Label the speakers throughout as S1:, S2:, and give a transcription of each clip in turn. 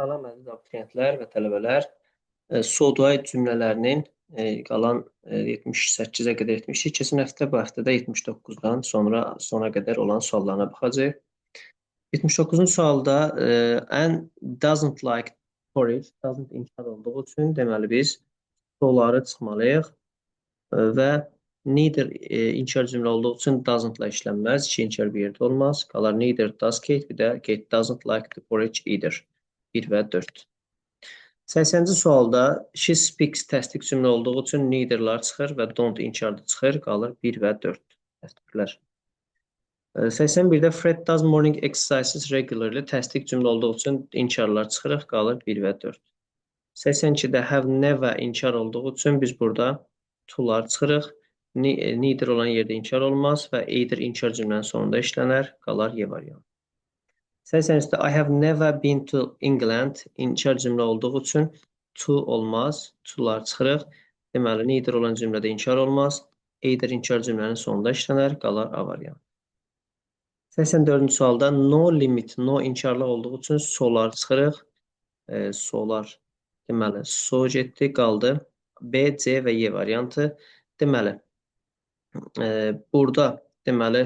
S1: Salam əziz abituriyentlər və tələbələr. Sodvay cümlələrinin qalan 78-ə qədər etmişik. Keçən həftə bu həftədə 79-dan sonra sona qədər olan suallarına baxacağıq. 79-cu sualda and doesn't like porridge, doesn't inkar olduğu üçün deməli biz solları çıxmalıyıq və neither inkar cümlə olduğu üçün doesn't-la işlənməz. İki inkar bir yerdə olmaz. Qalar neither does Kate, bir də Kate doesn't like the porridge either. 1 və 4. 80-ci sualda she speaks təsdiq cümlə olduğu üçün neither-lar çıxır və don't inkarda çıxır. Qalır 1 və 4 təsdiqlər. 81-də Fred does morning exercises regularly təsdiq cümlə olduğu üçün inkarlar çıxırıq. Qalır 1 və 4. 82-də have never inkar olduğu üçün biz burada to-lar çıxırıq. Neither olan yerdə inkar olmaz və either inkar cümlənin sonunda işlənər. Qalar Y variantı. 83-də I have never been to England inkar cümlə olduğu üçün to olmaz. To-lar çıxırıq. Deməli, neither olan cümlədə inkar olmaz. Either inkar cümlənin sonunda işlənər. Qalar A variantı. 84-cü sualda no limit, no inkarlıq olduğu üçün solar çıxırıq. Solar deməli, so getdi, qaldı. B, C və Y variantı. Deməli, burada deməli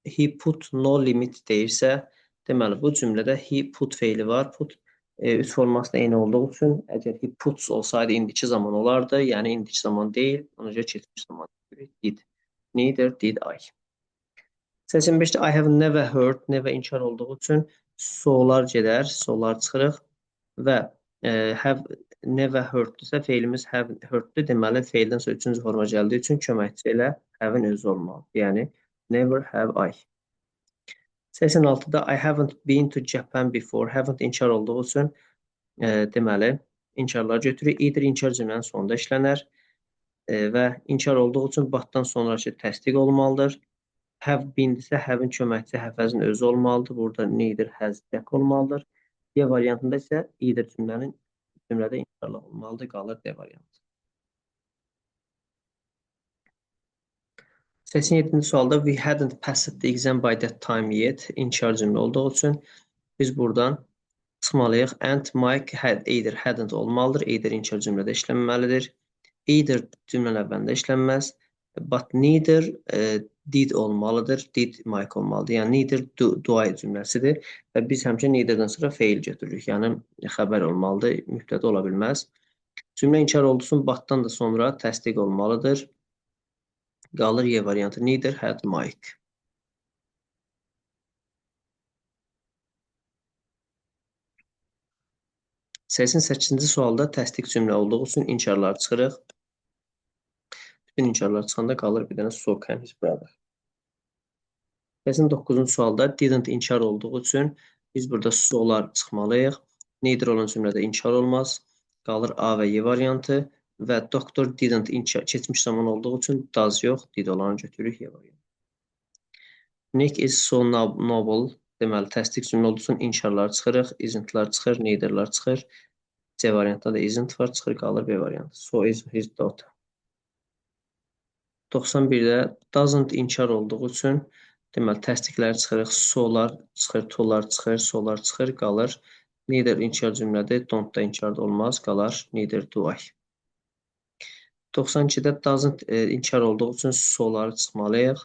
S1: he put no limit deyirsə, deməli bu cümlədə he put feili var. Put üç forması da eyni olduğu üçün əgər he puts olsaydı indiki zaman olardı. Yəni indiki zaman deyil, ona görə keçmiş zaman did. Neither did I. 85-də I have never heard, never inkar olduğu üçün solar gedər, solar çıxırıq və have never heard-dirsə feilimiz have heard-dir. Deməli feildən sonra üçüncü forma gəldiyi üçün köməkçi ilə have-in özü olmalı. Yəni never have I. 86-da I haven't been to Japan before. Haven't inkar olduğu üçün deməli inkarlar götürür. Either inkar cümlənin sonunda işlənər və inkar olduğu üçün batdan sonraki təsdiq olmalıdır. Have been-dirsə have-in köməkçi have-in özü olmalıdır. Burada neither has dək olmalıdır. D variantında isə either cümlədə inkarlıq olmalıdır. Qalır D variantı. 87-ci sualda we hadn't passed the exam by that time yet. İnkar cümlə olduğu üçün biz buradan çıxmalıyıq. And Mike had either hadn't olmalıdır. Either inkar cümlədə işlənməlidir. Either cümlənin əvvəlində işlənməz. But neither did olmalıdır. Did Mike olmalıdır. Yəni neither do I cümləsidir və biz həmişə neitherdən sonra feil götürürük. Yəni xəbər olmalıdır. Mübtədə ola bilməz. Cümlə inkar oldusun batdan da sonra təsdiq olmalıdır. Qalır Y variantı. Neither had Mike. Səsin 8-ci sualda təsdiq cümlə olduğu üçün inkarlar çıxırıq. Bütün inkarlar çıxanda qalır bir dənə so can his brother. Səsin 9-cu sualda didn't inkar olduğu üçün biz burada solar çıxmalıyıq. Neither olan cümlədə inkar olmaz. Qalır A və Y variantı və doktor didn't inkar keçmiş zaman olduğu üçün does yox, did olanı götürürük Y variantı. Nick is so noble. Deməli, təsdiq cümlə olduğu üçün inkarlar çıxırıq. Isn't-lar çıxır, neither-lar çıxır. C variantda da isn't var, çıxır, qalır B variantı. So is his daughter. 91-də doesn't inkar olduğu üçün deməli, təsdiqləri çıxırıq. So-lar çıxır, to-lar çıxır, so-lar çıxır, qalır. Neither inkar cümlədir, don't da inkarda olmaz, qalar. Neither do I. 92-də doesn't inkar olduğu üçün so-ları çıxmalıyıq.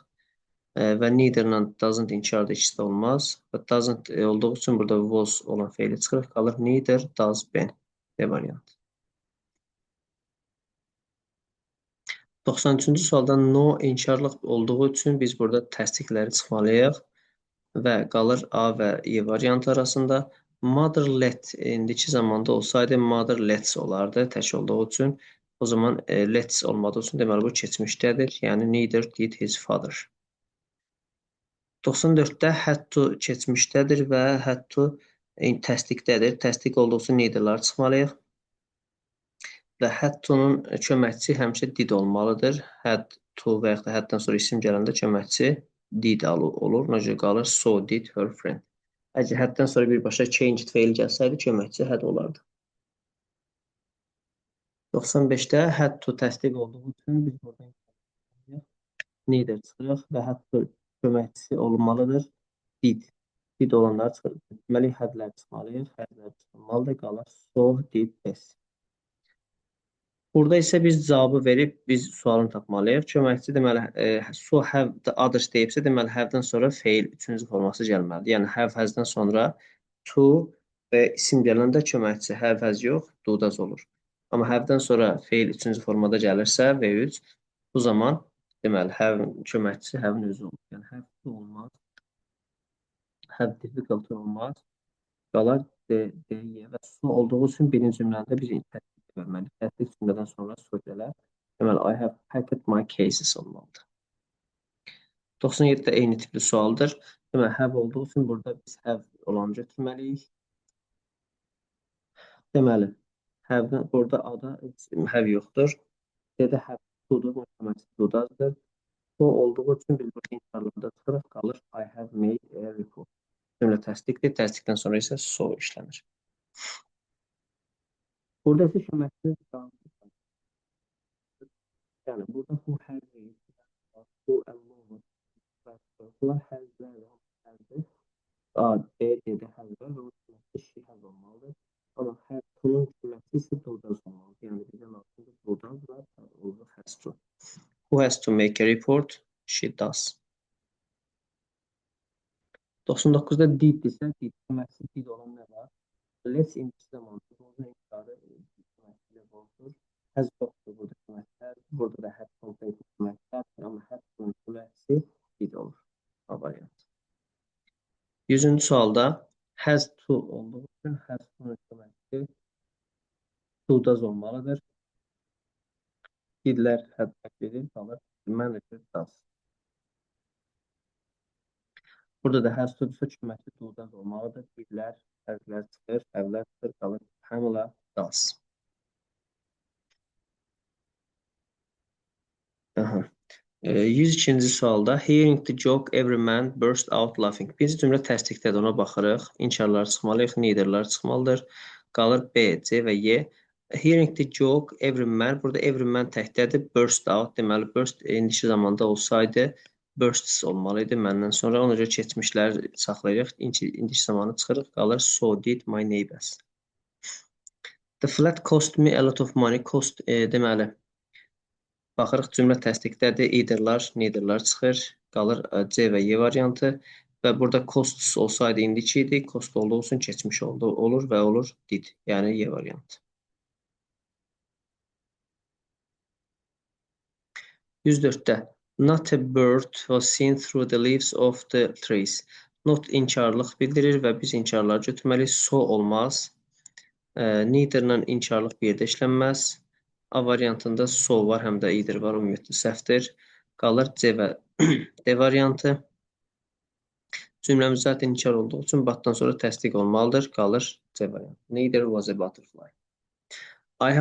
S1: Və neither-la doesn't inkarda ikisi də olmaz. Və doesn't olduğu üçün burada was olan feili çıxırıq, qalır. Neither does Ben. B variantı. 93-cü sualda no inkarlıq olduğu üçün biz burada təsdiqləri çıxmalıyıq və qalır A və Y variantı arasında. Mother let indiki zamanda olsaydı mother lets olardı tək olduğu üçün. O zaman lets olmadığı üçün deməli bu keçmişdədir. Yəni neither did his father. 94-də had to keçmişdədir və had to təsdiqdədir. Təsdiq olduğu üçün neither-lar çıxmalıyıq. Və had to-nun köməkçi həmişə did olmalıdır. Had to və yaxud da haddən sonra isim gələndə köməkçi did olur. Ona görə qalır so did her friend. Əgər haddən sonra birbaşa changed feil gəlsəydi köməkçi had olardı. 95-də had to təsdiq olduğu üçün biz buradan neither çıxırıq və had to köməkçisi olmalıdır. Did. Did olanlar çıxır. Deməli, hədlər çıxmalıyıq. Hədlər çıxılmalıdır. Qalır so, did, this. Burada isə biz cavabı verib biz sualını tapmalıyıq. Köməkçi deməli so have the others deyibsə, deməli have-dən sonra feil üçüncü forması gəlməlidir. Yəni have has-dən sonra to və isim gələndə köməkçi have has yox, do does olur. Amma have-dən sonra feil üçüncü formada gəlirsə V3 bu zaman deməli have köməkçisi have-in özü olur. Yəni have to olmaz, have difficult olmaz. Qalar D-yə və su olduğu üçün birinci cümləndə biz təsdiq verməliyik. Təsdiq cümlədən sonra sözlər. Deməli, I have packed my cases olmalıdır. 97-də eyni tipli sualdır. Deməli, have olduğu üçün burada biz have olanı götürməliyik. Deməli, have-dən burada A-da have yoxdur. D-də have to-dur, mühəmməsi to-dazdır. Bu olduğu üçün biz burada inkarlarda çıxırıq, qalır I have made a report. Cümlə təsdiqdir. Təsdiqdən sonra isə so işlənir. Burada isə köməkçi yani burada who has who and bunlar hazler A, B, D'de hazlar ve o she has olmalıdır. Ama have to'nun cümlesi ise do'dan olmalıdır. Yani bizim altında do'dan var, olur has to. Who has to make a report? She does. 99'da did ise did cümlesi did olan ne var? Let's indiki zamanı doğru inkarı cümlesiyle bozdur. Has yoktur burada cümlesi. Burada da have complete cümlesi. Ama have to'nun cümlesi did olur. A variant. 100-cü sualda has to olduğu üçün has to'nun cümlesi to does olmalıdır. Didlər həddə qalır. Manager does. Burada da has to-dursa cümləsi to does olmalıdır. Didlər, hərflər çıxır, hərflər çıxır, qalır. Hamıla does. Aha. 102-ci sualda hearing the joke every man burst out laughing. Birinci cümlə təsdiqdədir, ona baxırıq. İnkarlar çıxmalıyıq, neitherlar çıxmalıdır. Qalır B, C və Y. Hearing the joke every man, burada every man təkdədir. Burst out deməli burst indiki zamanda olsaydı bursts olmalıydı məndən sonra. Ona görə keçmişləri saxlayırıq. İndiki zamanı çıxırıq. Qalır so did my neighbors. The flat cost me a lot of money. Cost deməli baxırıq cümlə təsdiqdədir. Eitherlar, neitherlar çıxır. Qalır C və Y variantı. Və burada costs olsaydı indiki idi. Cost olduğu üçün keçmiş oldu. Olur və olur did. Yəni Y variantı. 104-də not a bird was seen through the leaves of the trees. Not inkarlıq bildirir və biz inkarları götürməliyik. So olmaz. Neither-la inkarlıq bir yerdə işlənməz. A variantında so var, həm də either var, ümumiyyətlə səhvdir. Qalır C və D variantı. Cümləmiz zaten inkar olduğu üçün batdan sonra təsdiq olmalıdır. Qalır C variantı. Neither was a butterfly. I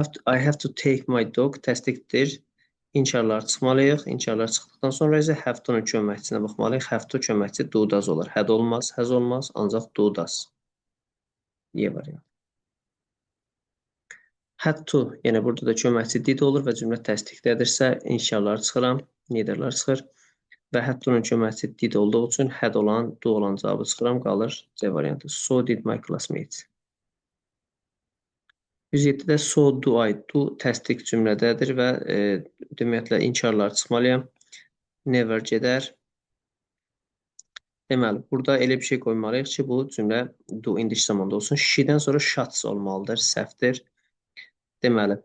S1: have to take my dog təsdiqdir. İnkarlar çıxmalıyıq. İnkarlar çıxdıqdan sonra isə have to-nun köməkçisinə baxmalıyıq. Have to köməkçi do does olur. Had olmaz, has olmaz, ancaq do does. Y variantı. Had to, yəni burada da köməkçi did olur və cümlə təsdiqdədirsə, inkarlar çıxıram, neitherlar çıxır və had to-nun köməkçi did olduğu üçün had olan, do olan cavabı çıxıram, qalır C variantı. So did my classmates. 107-də so do I, do təsdiq cümlədədir və ümumiyyətlə inkarlar çıxmalıyam. Never gedər. Deməli, burada elə bir şey qoymalıyıq ki, bu cümlə do indiki zamanda olsun. She-dən sonra shots olmalıdır, səhvdir. Deməli,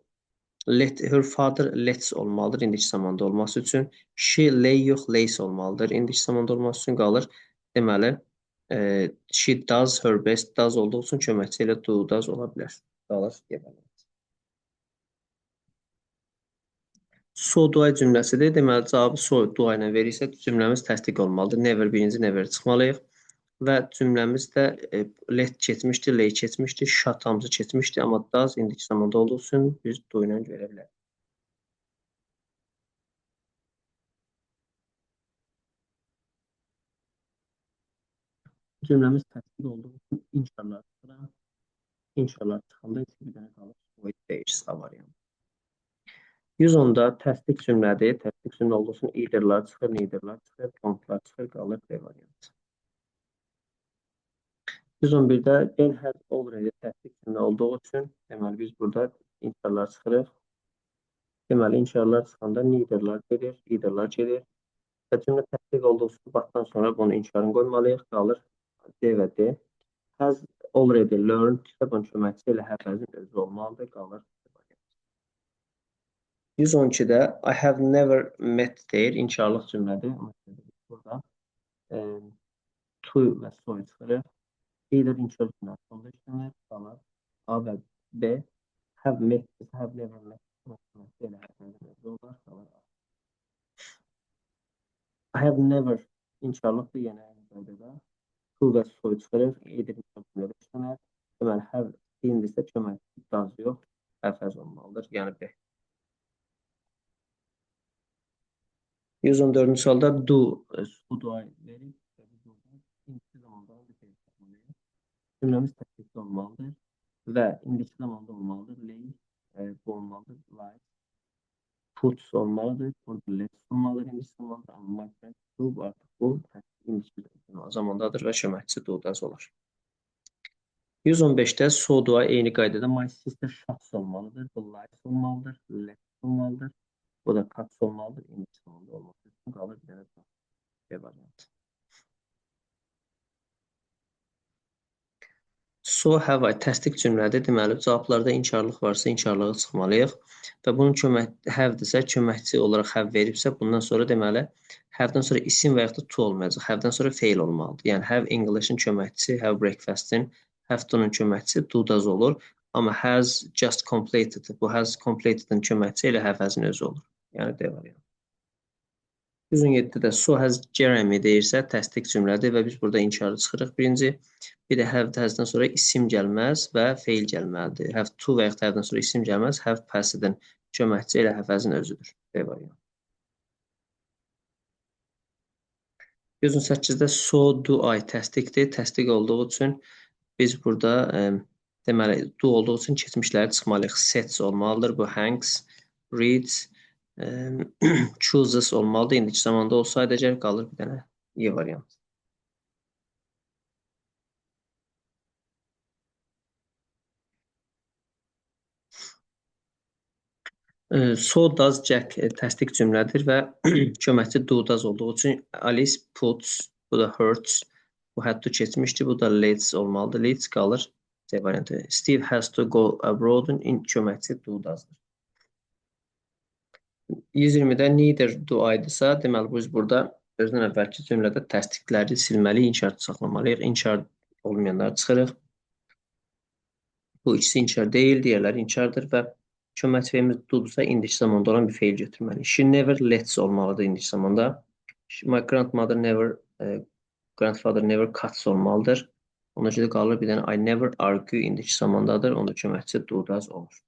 S1: let her father lets olmalıdır indiki zamanda olması üçün. She lay yox lays olmalıdır indiki zamanda olması üçün qalır. Deməli, she does her best does olduğu üçün köməkçi ilə do does ola bilər. Qalır. So do I cümləsidir. Deməli, cavabı so do I ilə verirsə cümləmiz təsdiq olmalıdır. Never birinci never çıxmalıyıq. Və cümləmizdə let keçmişdi, lay keçmişdi, shot hamısı keçmişdi, amma does indiki zamanda olduğu üçün biz do ilə görə bilərik. Cümləmiz təsdiq olduğu üçün inşallah çıxıram. İnşallah çıxanda isə bir dənə qalır. Void days variantı. 110-da təsdiq cümlədir. Təsdiq cümlə olduğu üçün eitherlar çıxır, neitherlar çıxır, don't-lar çıxır, qalır B variantı. 111-də Ben has already təsdiq cümlə olduğu üçün deməli biz burada inşallar çıxırıq. Deməli inşallar çıxanda neitherlar gedir, eitherlar gedir. Və cümlə təsdiq olduğu üçün başdan sonra bunu inşarını qoymalıyıq. Qalır D və D. Has already learned isə bunun köməkçisi ilə həfəzin özü olmalıdır. Qalır. 112-də I have never met deyir. İnşarlıq cümlədir. Burada to və so çıxırıq. Either inşar cümləsi oldu işləmir. Qalır. A və B. Have met, have never met. Köməkçisi ilə həfəzin özü olar. Qalır. I have never inşarlıqdır yenə qaydada. To və so çıxırıq. Either inşar cümlədə işləmir. Deməli, have deyildirsə köməkçisi does yox. Həfəz olmalıdır. Yəni B. 114-cü sualda do, do verir. İndiki zamanda cümləmiz təsdiqli olmalıdır və indiki zamanda olmalıdır. Lay, bu olmalıdır. Like, puts olmalıdır. Burada let's olmalıdır indiki zamanda. Amma my friend do artıq bu indiki zamandadır və köməkçisi do'das olur. 115-də so do'a eyni qaydada my sister şəxs olmalıdır. Bu likes olmalıdır. Let's olmalıdır. Bu da cuts olmalıdır. İndiki zamanda olmalıdır. Qalır bir dənə B variantı. So have I təsdiq cümlədir. Deməli, cavablarda inkarlıq varsa inkarlığı çıxmalıyıq. Və bunun have-dirsə, köməkçi olaraq have veribsə, bundan sonra deməli, have-dən sonra isim və yaxud da to olmayacaq. Have-dən sonra fail olmalıdır. Yəni, have English-in köməkçisi, have breakfast-in, have to-nun köməkçisi do-does olur. Amma has just completed, bu has completed-in köməkçisi elə have-əzin özü olur. Yəni, D variantı. 117-də so has Jeremy deyirsə, təsdiq cümlədir və biz burada inkarı çıxırıq birinci. Bir də have has-dan sonra isim gəlməz və fail gəlməlidir. Have to və yaxud have-dan sonra isim gəlməz. Have passive-in köməkçi elə have-əzin özüdür. B variantı. 118-də so do I təsdiqdir. Təsdiq olduğu üçün biz burada deməli do olduğu üçün keçmişləri çıxmalıyıq. Sets olmalıdır. Bu hangs, reads, chooses olmalıdır. İndiki zamanda olsaydı əgər qalır bir dənə E variantı. So does Jack təsdiq cümlədir və köməkçi do does olduğu üçün Alice puts, bu da hurts, bu had to keçmişdir, bu da lets olmalıdır. Lets qalır C variantı. Steve has to go abroad-un köməkçi do does-dır. 120-də neither do I-dırsa, deməli biz burada özdən əvvəlki cümlədə təsdiqləri silməli, inkar saxlamalıyıq. İnkar olmayanları çıxırıq. Bu ikisi inkar deyil, digərləri inkardır və köməkçi feilimiz do-dursa indiki zamanda olan bir feil götürməliyik. She never lets olmalıdır indiki zamanda. My grandmother never, grandfather never cuts olmalıdır. Ona görə qalır bir dənə I never argue indiki zamandadır. Onda köməkçi do-does olur.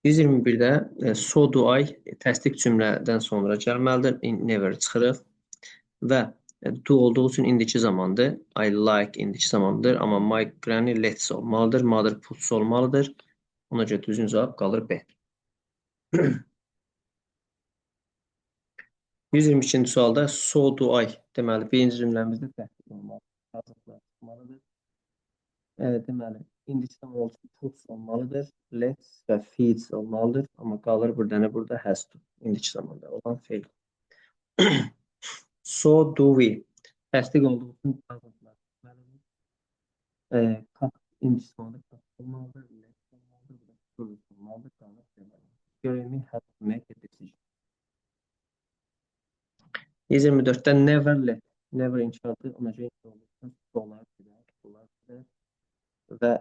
S1: 121-də so do I təsdiq cümlədən sonra gəlməlidir. Never çıxırıq və do olduğu üçün indiki zamandır. I like indiki zamandır. Amma my granny lets olmalıdır. Mother puts olmalıdır. Ona görə düzgün cavab qalır B. 122-ci sualda so do I deməli birinci cümləmizdə təsdiq olmalıdır. Deməli indiki zaman olsun puts olmalıdır. Lets və feeds olmalıdır. Amma qalır bir dənə burada has to indiki zamanda olan feil. So do we təsdiq olduğu üçün indiki zamanda olmalıdır. Lets olmalıdır. Görevimi have to make a decision. 124-də never let. Never inşaatı ona görə dolar və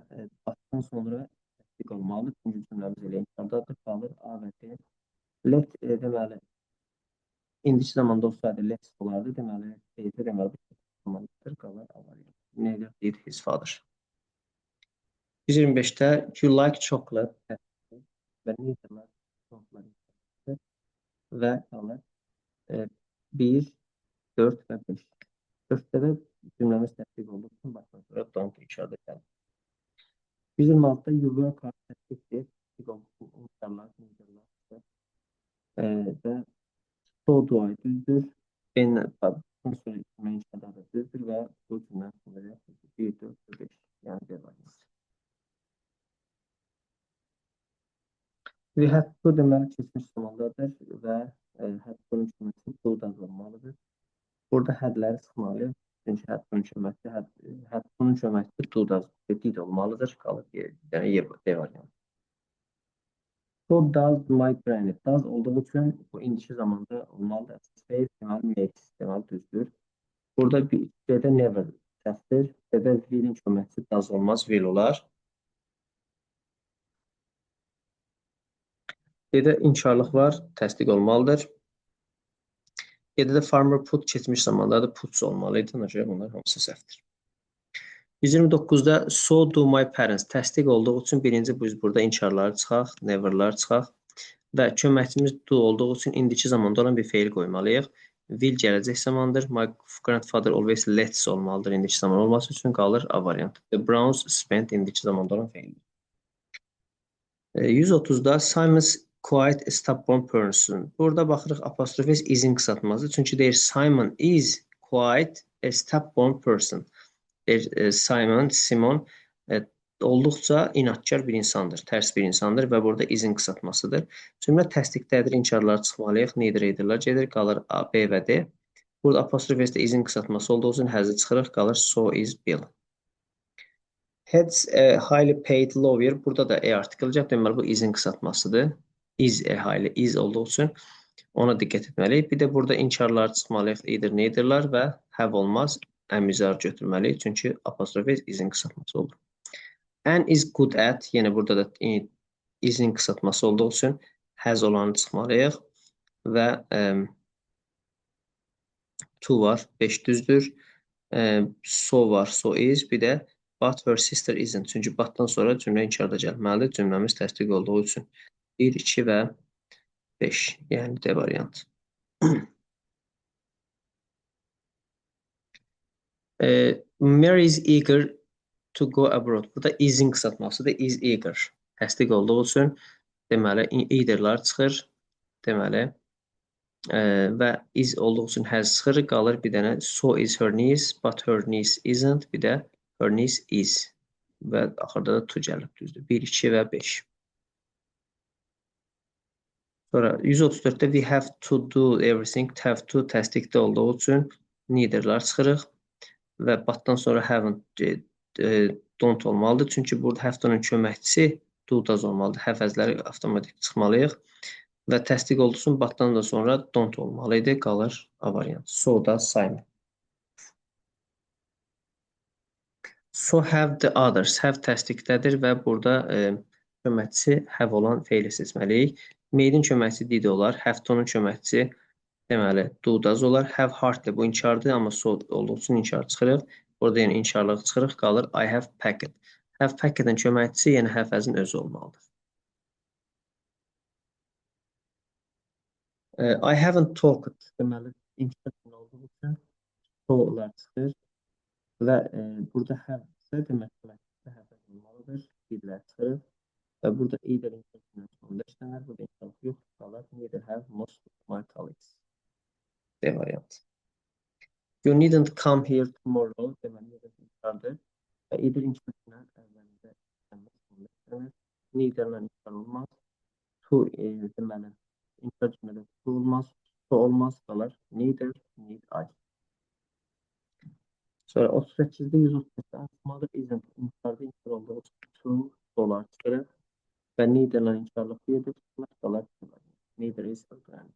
S1: başdan sonra təsdiq olmalıdır. Çünki cümləmiz elə inşaatdadır. Qalır A və D. Let deməli indiki zamanda olsaydı let olardı. Deməli D-də deməli bu qalır A variantı. Neither did his father. 125-də you like chocolate və neither chocolate və qalır 1, 4 və 5. 4-də də cümləmiz təsdiq olduğu üçün başdan sonra don't inşaatda gəlir. 126-da you work hard təsdiqdir. Təsdiq olduğu imkanlar və so do I düzdür. Bundan sonra inşaatda We had to deməli keçmiş zamandadır və had to-nun köməsi to da olmalıdır. Burada hədləri sıxmalıyıq. Çünki had to-nun köməsi had to-nun köməsi to da did olmalıdır. Qalır yəni D variantı. So does my brain. Does olduğu üçün bu indiki zamanda olmalıdır. Space deməli makes deməli düzdür. Burada bir D-də never səhvdir. D-də will'in köməsi does olmaz, will olar. D-də inkarlıq var, təsdiq olmalıdır. D-də farmer put keçmiş zamandadır, puts olmalıydı. Ona görə bunlar hamısı səhvdir. 129-da so do my parents təsdiq olduğu üçün birinci biz burada inkarları çıxaq, neverlar çıxaq və köməkçimiz do olduğu üçün indiki zamanda olan bir feil qoymalıyıq. Will gələcək zamandır. My grandfather always lets olmalıdır indiki zaman olması üçün qalır A variantı. The Browns spent indiki zamanda olan feildir. 130-da Simon's quite a stubborn person. Burada baxırıq apostrofe is-in qısaltması. Çünki deyir Simon is quite a stubborn person. Simon olduqca inadkar bir insandır, tərs bir insandır və burada is-in qısaltmasıdır. Cümlə təsdiqdədir, inkarlar çıxmalıyıq, neither edirlər gedir, qalır A, B və D. Burada apostrofe is-in qısaltması olduğu üçün həzi çıxırıq, qalır so is Bill. Heads a highly paid lawyer. Burada da E artikel olacaq. Deməli, bu is-in qısaltmasıdır. Is a highly, is olduğu üçün ona diqqət etməliyik. Bir də burada inkarlar çıxmalıyıq, either, neitherlar və have olmaz, əmizar götürməliyik. Çünki apostrofe is-in qısaltması olur. And is good at, yenə burada da is-in qısaltması olduğu üçün has olanı çıxmalıyıq və to var, 5 düzdür. So var, so is, bir də but her sister isn't. Çünki butdan sonra cümlə inkarda gəlməlidir. Cümləmiz təsdiq olduğu üçün 1, 2 və 5. Yəni D variantı. Mary is eager to go abroad. Burada is-in qısaltmasıdır. Is eager. Təsdiq olduğu üçün deməli eitherlar çıxır. Deməli və is olduğu üçün has çıxır. Qalır bir dənə so is her niece, but her niece isn't. Bir də her niece is. Və axırda da to gəlib düzdür. 1, 2 və 5. Sonra 134-də we have to do everything. Have to təsdiqdə olduğu üçün neitherlar çıxırıq. Və batdan sonra haven't don't olmalıdır. Çünki burada have to-nun köməkçisi do does olmalıdır. Have əzləri avtomatik çıxmalıyıq. Və təsdiq olduğu üçün batdan da sonra don't olmalıydı. Qalır A variantı. So da Simon. So have the others. Have təsdiqdədir və burada köməkçisi have olan feili seçməliyik. Made'in köməkçisi did olar. Have to-nun köməkçisi deməli do does olar. Have hardly bu inkardır, amma so olduğu üçün inkar çıxırıq. Burada yəni inkarlıq çıxırıq, qalır I have packet. Have packet-in köməkçisi yəni have as-in özü olmalıdır. I haven't talked deməli inkar olduğu üçün so'lar çıxır və burada have isə deməli have olmalıdır. Didlər çıxır və burada either inkar sonunda işlənir. Burada inkar yox, qalır neither have most of my colleagues. D variantı. You needn't come here tomorrow deməli inkardır və either inkarından əvvəlində işlənir. Neither'la inkar olmaz. To deməli inkar cümlədə to olmaz. To olmaz qalır. Neither, need I. Sonra 38-də 135-də asmadır. Isn't inkarda inkar olduğu üçün to dolar çıxırıq və neither'la inkarlıq yedir. Qalır. Neither is her grand.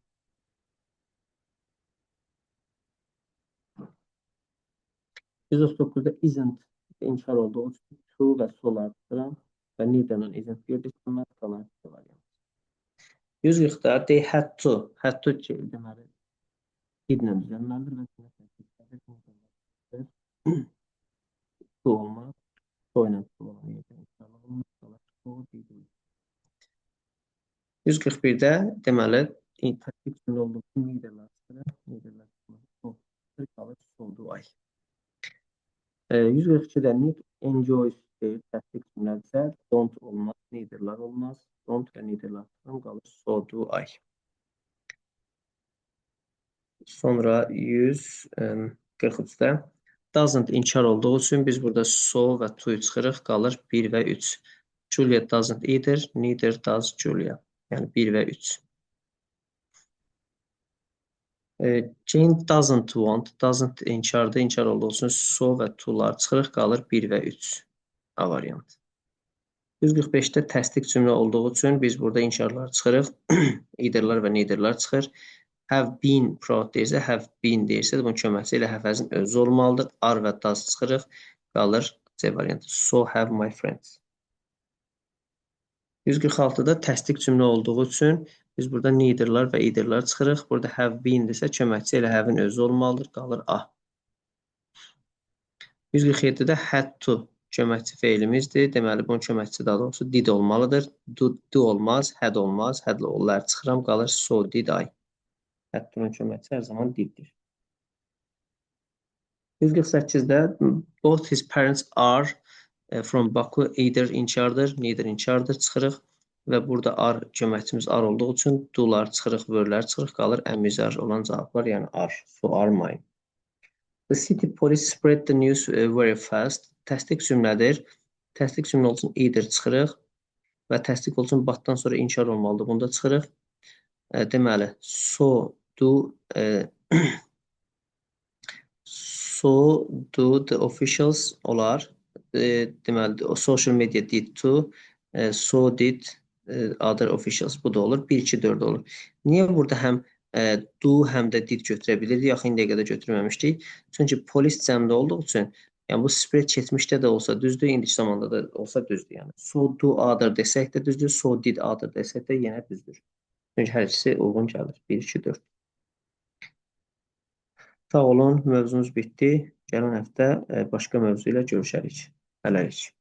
S1: %9'da isn't inkar olduğu için to və sol artıran və neither'ın isn't birləşdirməz qalan variant. 140'da they had to deməli didlə düzəlməlidir və to olmaz. To ilə to olan yerdə inkarlıq olmaz qalır. To deyil. 141'də deməli təsdiq cümlə olduğu üçün neither'lar qalır so do I. 142'də need enjoys deyil, təsdiq cümlədirsə don't olmaz, neither'lar olmaz. Don't və neither'lar qalır so do I. Sonra 143'də doesn't inkar olduğu üçün biz burada so və to çıxırıq, qalır 1 və 3. Julia doesn't either, neither does Julia. Yəni 1 və 3. Jane doesn't want, doesn't inkardır, inkar olduğu üçün so və to'lar çıxırıq, qalır 1 və 3. A variant. 145-də təsdiq cümlə olduğu üçün biz burada inkarlar çıxırıq. Either'lar və neither'lar çıxır. Have been proud deyirsə, have been deyirsə, bunun köməkçi ilə həfəzin özü olmalıdır. Are və does çıxırıq, qalır C variantı. So have my friends. 146-da təsdiq cümlə olduğu üçün biz burada neither'lar və either'lar çıxırıq. Burada have been desə, köməkçi ilə have'in özü olmalıdır, qalır A. 147-də had to köməkçi feilimizdir. Deməli, bunun köməkçi daha doğrusu did olmalıdır. Do olmaz, had olmaz. Had'lı onlar çıxıram, qalır so did I. Had to'nun köməkçi hər zaman diddir. 148-də both his parents are from Baku, either inkardır, neither inkardır, çıxırıq. Və burada are köməkçimiz are olduğu üçün do'lar çıxırıq, were-lər çıxırıq, qalır əmizar olan cavablar, yəni are. So are mine. The city police spread the news very fast. Təsdiq cümlədir. Təsdiq cümlə olsun either çıxırıq və təsdiq olsun batdan sonra inkar olmalıdır. Bunda çıxırıq. Deməli, so do so do the officials olar. Deməli, social media did too. So did other officials. Bu da olur. 1, 2, 4 olur. Niyə burada həm do, həm də did götürə bilirdik? Yaxı indiyə qədər götürməmişdik. Çünki polis cəmdə olduğu üçün, yəni bu spread keçmişdə də olsa düzdür, indiki zamanda da olsa düzdür. Yəni so do other desək də düzdür, so did other desək də yenə düzdür. Çünki hər ikisi uyğun gəlir. 1, 2, 4. Sağ olun, mövzumuz bitdi. Gələn həftə başqa mövzu ilə görüşərik. Hələlik.